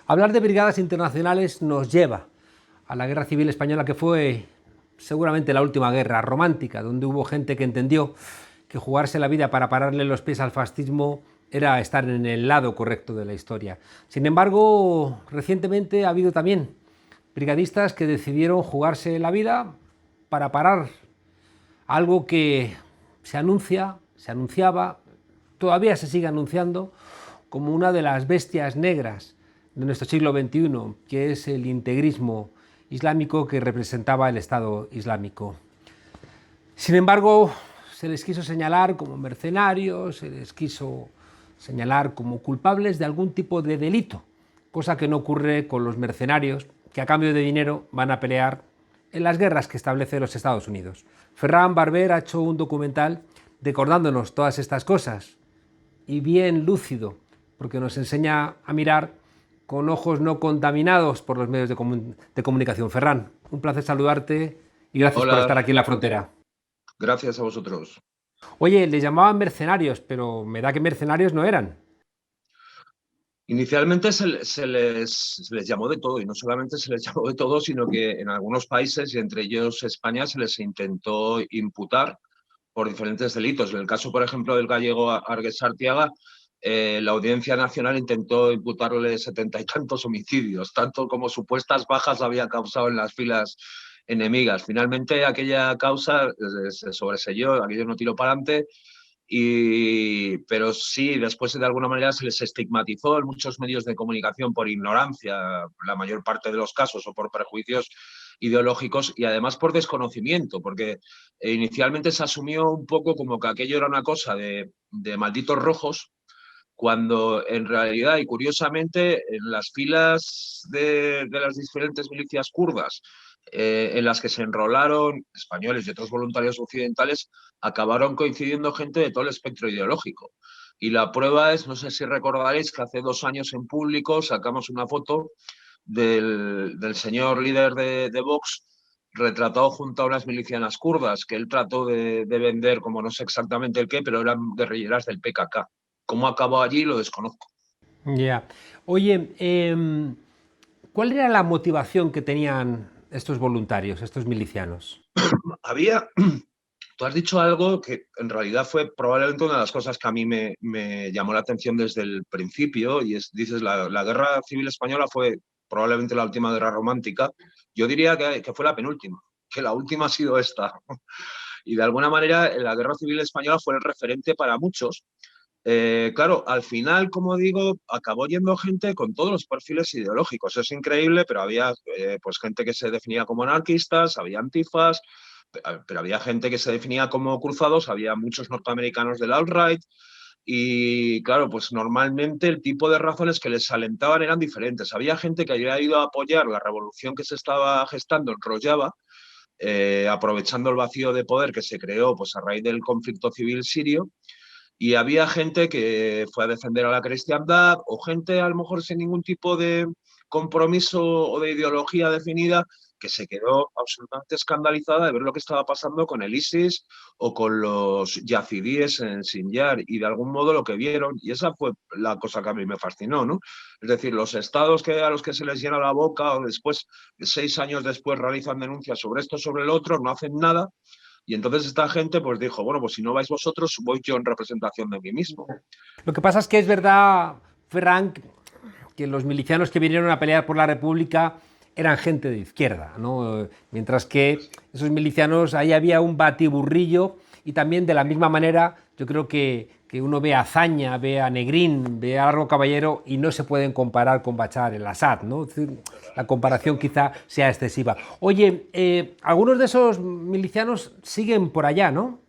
Hablar de brigadas internacionales nos lleva a la Guerra Civil Española, que fue seguramente la última guerra romántica, donde hubo gente que entendió que jugarse la vida para pararle los pies al fascismo era estar en el lado correcto de la historia. Sin embargo, recientemente ha habido también brigadistas que decidieron jugarse la vida para parar algo que se anunciaba, todavía se sigue anunciando como una de las bestias negras de nuestro siglo XXI, que es el integrismo islámico que representaba el Estado Islámico. Sin embargo, se les quiso señalar como mercenarios, se les quiso señalar como culpables de algún tipo de delito, cosa que no ocurre con los mercenarios que a cambio de dinero van a pelear en las guerras que establece los Estados Unidos. Ferran Barber ha hecho un documental recordándonos todas estas cosas y bien lúcido, porque nos enseña a mirar con ojos no contaminados por los medios de comunicación. Ferran, un placer saludarte y gracias por Hola, estar aquí en la frontera. gracias a vosotros. Oye, les llamaban mercenarios, pero me da que mercenarios no eran. Inicialmente se les llamó de todo, y no solamente se les llamó de todo, sino que en algunos países, y entre ellos España, se les intentó imputar por diferentes delitos. En el caso, por ejemplo, del gallego Argues Artiaga, la Audiencia Nacional intentó imputarle 70 y tantos homicidios, tanto como supuestas bajas había causado en las filas enemigas. Finalmente, aquella causa se sobreseyó, aquello no tiró para adelante. Pero sí, después de alguna manera se les estigmatizó en muchos medios de comunicación por ignorancia, la mayor parte de los casos, o por prejuicios ideológicos, y además por desconocimiento, porque inicialmente se asumió un poco como que aquello era una cosa de malditos rojos, cuando en realidad y curiosamente en las filas de las diferentes milicias kurdas en las que se enrolaron españoles y otros voluntarios occidentales, acabaron coincidiendo gente de todo el espectro ideológico. Y la prueba es, no sé si recordaréis, que hace 2 años en público sacamos una foto del señor líder de Vox retratado junto a unas milicianas kurdas que él trató de vender como no sé exactamente el qué, pero eran guerrilleras del PKK. ¿Cómo acabó allí? Lo desconozco. Ya. Yeah. Oye, ¿cuál era la motivación que tenían estos voluntarios, estos milicianos? Había, tú has dicho algo que en realidad fue probablemente una de las cosas que a mí me llamó la atención desde el principio, y es, dices, la Guerra Civil Española fue probablemente la última guerra romántica. Yo diría que fue la penúltima, que la última ha sido esta. Y de alguna manera la Guerra Civil Española fue el referente para muchos. Claro, al final, como digo, acabó yendo gente con todos los perfiles ideológicos. Es increíble, pero había pues gente que se definía como anarquistas, había antifas, pero había gente que se definía como cruzados, había muchos norteamericanos del alt-right. Y claro, pues normalmente el tipo de razones que les alentaban eran diferentes. Había gente que había ido a apoyar la revolución que se estaba gestando en Rojava, aprovechando el vacío de poder que se creó pues, a raíz del conflicto civil sirio, y había gente que fue a defender a la cristiandad, o gente a lo mejor sin ningún tipo de compromiso o de ideología definida, que se quedó absolutamente escandalizada de ver lo que estaba pasando con el ISIS o con los yazidíes en Sinjar, y de algún modo lo que vieron, y esa fue la cosa que a mí me fascinó, ¿no? Es decir, los estados a los que se les llena la boca, o después, 6 años después, realizan denuncias sobre esto, sobre el otro, no hacen nada. Y entonces esta gente pues dijo, bueno, pues si no vais vosotros, voy yo en representación de mí mismo. Lo que pasa es que es verdad, Ferran, que los milicianos que vinieron a pelear por la República eran gente de izquierda, ¿no? Mientras que esos milicianos, ahí había un batiburrillo y también de la misma manera yo creo que uno ve a Azaña, ve a Negrín, ve a Largo Caballero y no se pueden comparar con Bachar el-Assad, ¿no? Es decir, la comparación quizá sea excesiva. Oye, algunos de esos milicianos siguen por allá, ¿no?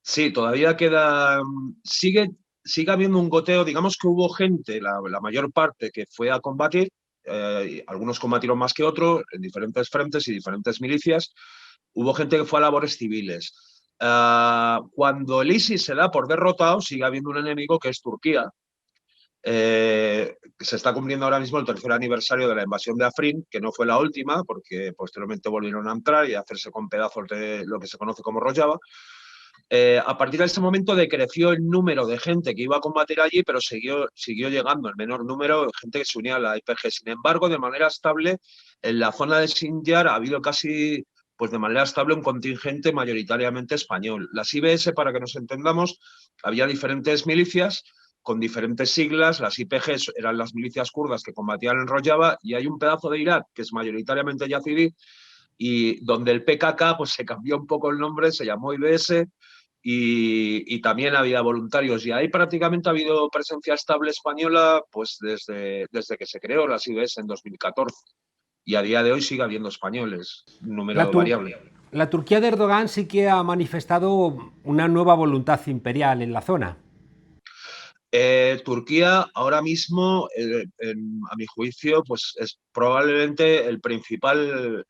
Sí, todavía queda, sigue habiendo un goteo. Digamos que hubo gente, la mayor parte, que fue a combatir. Algunos combatieron más que otros en diferentes frentes y diferentes milicias. Hubo gente que fue a labores civiles. Cuando el ISIS se da por derrotado, sigue habiendo un enemigo que es Turquía. Se está cumpliendo ahora mismo el tercer aniversario de la invasión de Afrin, que no fue la última, porque posteriormente volvieron a entrar y a hacerse con pedazos de lo que se conoce como Rojava. A partir de ese momento decreció el número de gente que iba a combatir allí, pero siguió llegando el menor número de gente que se unía a la IPG. Sin embargo, de manera estable, en la zona de Sinjar ha habido casi, pues de manera estable, un contingente mayoritariamente español. Las IBS, para que nos entendamos, había diferentes milicias con diferentes siglas. Las IPG eran las milicias kurdas que combatían en Rojava, y hay un pedazo de Irak que es mayoritariamente yazidí, y donde el PKK pues se cambió un poco el nombre, se llamó IBS, y también había voluntarios, y ahí prácticamente ha habido presencia estable española pues desde que se creó las IBS en 2014, y a día de hoy sigue habiendo españoles, un La, número Tur- variable. la Turquía de Erdogan sí que ha manifestado una nueva voluntad imperial en la zona. Turquía ahora mismo, a mi juicio, pues es probablemente el principal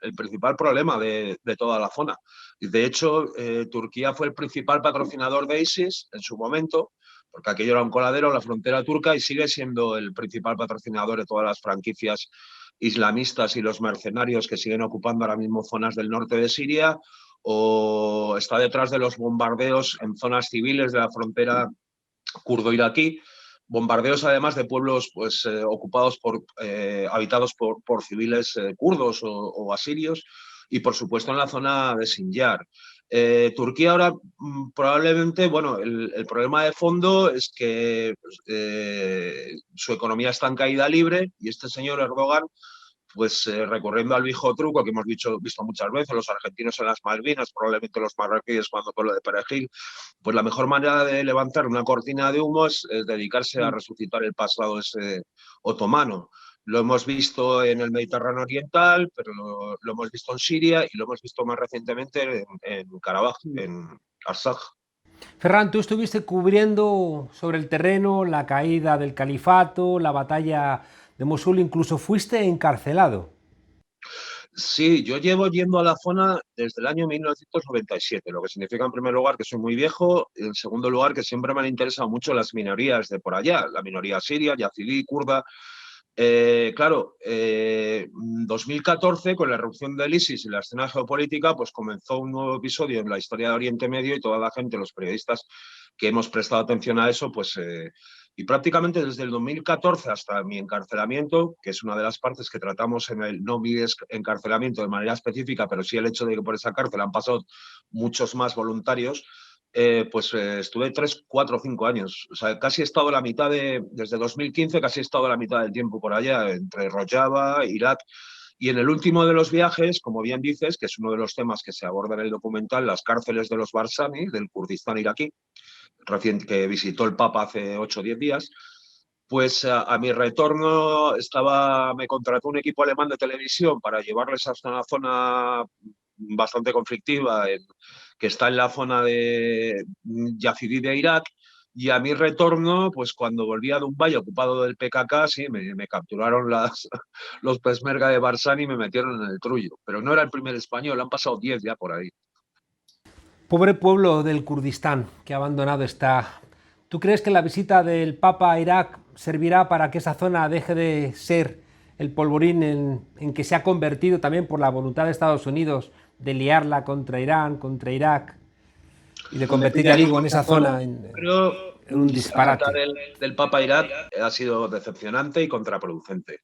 problema de toda la zona. De hecho, Turquía fue el principal patrocinador de ISIS en su momento, porque aquello era un coladero, la frontera turca, y sigue siendo el principal patrocinador de todas las franquicias islamistas y los mercenarios que siguen ocupando ahora mismo zonas del norte de Siria, o está detrás de los bombardeos en zonas civiles de la frontera kurdo-iraquí, bombardeos además de pueblos pues, ocupados habitados por civiles kurdos o asirios, y por supuesto en la zona de Sinjar. Turquía ahora probablemente, bueno, el problema de fondo es que su economía está en caída libre, y este señor Erdogan, pues recurriendo al viejo truco que hemos visto muchas veces, los argentinos en las Malvinas, probablemente los marroquíes cuando con lo de Perejil, pues la mejor manera de levantar una cortina de humo es dedicarse a resucitar el pasado ese otomano. Lo hemos visto en el Mediterráneo Oriental, pero lo hemos visto en Siria, y lo hemos visto más recientemente en Karabaj, en Arsaj. Ferran, tú estuviste cubriendo sobre el terreno la caída del califato, la batalla de Mosul, incluso fuiste encarcelado. Sí, yo llevo yendo a la zona desde el año 1997, lo que significa en primer lugar que soy muy viejo, y en segundo lugar que siempre me han interesado mucho las minorías de por allá, la minoría siria, yazidí, kurda. Claro, 2014, con la erupción del ISIS y la escena geopolítica, pues comenzó un nuevo episodio en la historia de Oriente Medio, y toda la gente, los periodistas que hemos prestado atención a eso, pues y prácticamente desde el 2014 hasta mi encarcelamiento, que es una de las partes que tratamos en el no mi encarcelamiento de manera específica, pero sí el hecho de que por esa cárcel han pasado muchos más voluntarios, pues estuve 3, 4, 5 años. O sea, casi he estado la mitad desde 2015, casi he estado la mitad del tiempo por allá, entre Rojava, Irak. Y en el último de los viajes, como bien dices, que es uno de los temas que se aborda en el documental, las cárceles de los Barzani, del Kurdistán iraquí, que visitó el Papa hace 8 o 10 días, pues a mi retorno me contrató un equipo alemán de televisión para llevarles hasta una zona bastante conflictiva que está en la zona de Yazidí de Irak. Y a mi retorno, pues cuando volví a Dubái ocupado del PKK, sí, me capturaron los Peshmerga de Barzani y me metieron en el trullo. Pero no era el primer español, han pasado 10 ya por ahí. Pobre pueblo del Kurdistán que abandonado está. ¿Tú crees que la visita del Papa a Irak servirá para que esa zona deje de ser el polvorín en que se ha convertido también por la voluntad de Estados Unidos de liarla contra Irán, contra Irak y de convertir, ya digo, en esa Bueno, zona pero en un esa visita disparate? del Papa a Irak ha sido decepcionante y contraproducente.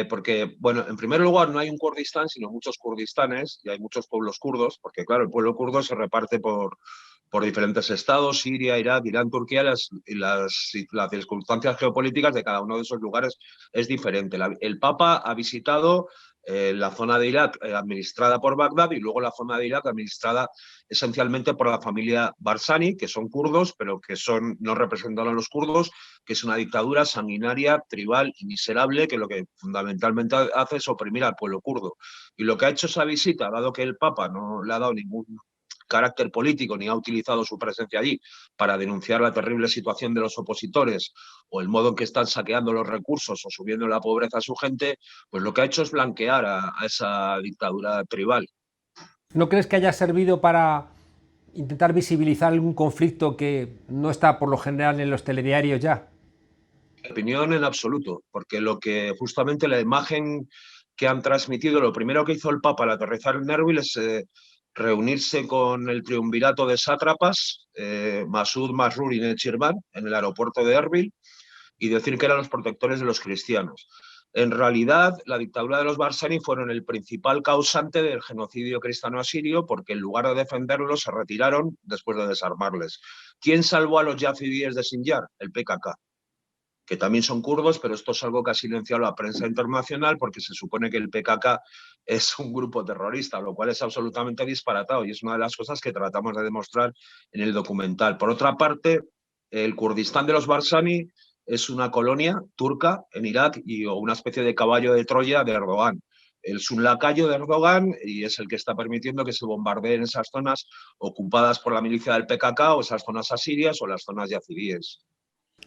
Porque, bueno, en primer lugar no hay un Kurdistán, sino muchos Kurdistanes, y hay muchos pueblos kurdos, porque claro, el pueblo kurdo se reparte por diferentes estados: Siria, Irak, Irán, Turquía, las circunstancias geopolíticas de cada uno de esos lugares es diferente. El Papa ha visitado la zona de Irak administrada por Bagdad, y luego la zona de Irak administrada esencialmente por la familia Barzani, que son kurdos, pero que no representan a los kurdos, que es una dictadura sanguinaria, tribal y miserable, que lo que fundamentalmente hace es oprimir al pueblo kurdo. Y lo que ha hecho esa visita, dado que el Papa no le ha dado ningún carácter político ni ha utilizado su presencia allí para denunciar la terrible situación de los opositores o el modo en que están saqueando los recursos o subiendo la pobreza a su gente, pues lo que ha hecho es blanquear a esa dictadura tribal. ¿No crees que haya servido para intentar visibilizar algún conflicto que no está por lo general en los telediarios ya? Opinión en absoluto, porque lo que justamente la imagen que han transmitido, lo primero que hizo el Papa al aterrizar en Erbil es reunirse con el triunvirato de sátrapas, Masud, Masrur y Nechirvan, en el aeropuerto de Erbil, y decir que eran los protectores de los cristianos. En realidad, la dictadura de los Barsani fueron el principal causante del genocidio cristiano-asirio, porque en lugar de defenderlos se retiraron después de desarmarles. ¿Quién salvó a los yazidíes de Sinjar? El PKK, que también son kurdos, pero esto es algo que ha silenciado la prensa internacional porque se supone que el PKK es un grupo terrorista, lo cual es absolutamente disparatado y es una de las cosas que tratamos de demostrar en el documental. Por otra parte, el Kurdistán de los Barzani es una colonia turca en Irak y una especie de caballo de Troya de Erdogan. Es un lacayo de Erdogan y es el que está permitiendo que se bombardeen esas zonas ocupadas por la milicia del PKK o esas zonas asirias o las zonas yazidíes.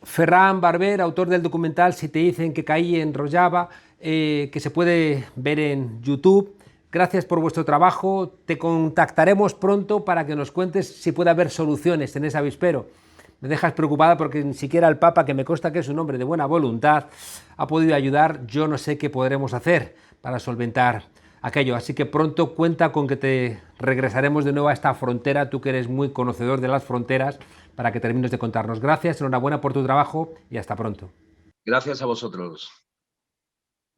Ferran Barber, autor del documental Si te dicen que caí en Rojava, que se puede ver en YouTube. Gracias por vuestro trabajo. Te contactaremos pronto para que nos cuentes si puede haber soluciones en ese avispero. Me dejas preocupada porque ni siquiera el Papa, que me consta que es un hombre de buena voluntad, ha podido ayudar. Yo no sé qué podremos hacer para solventar aquello. Así que pronto cuenta con que te regresaremos de nuevo a esta frontera, tú que eres muy conocedor de las fronteras, para que termines de contarnos. Gracias, enhorabuena por tu trabajo y hasta pronto. Gracias a vosotros.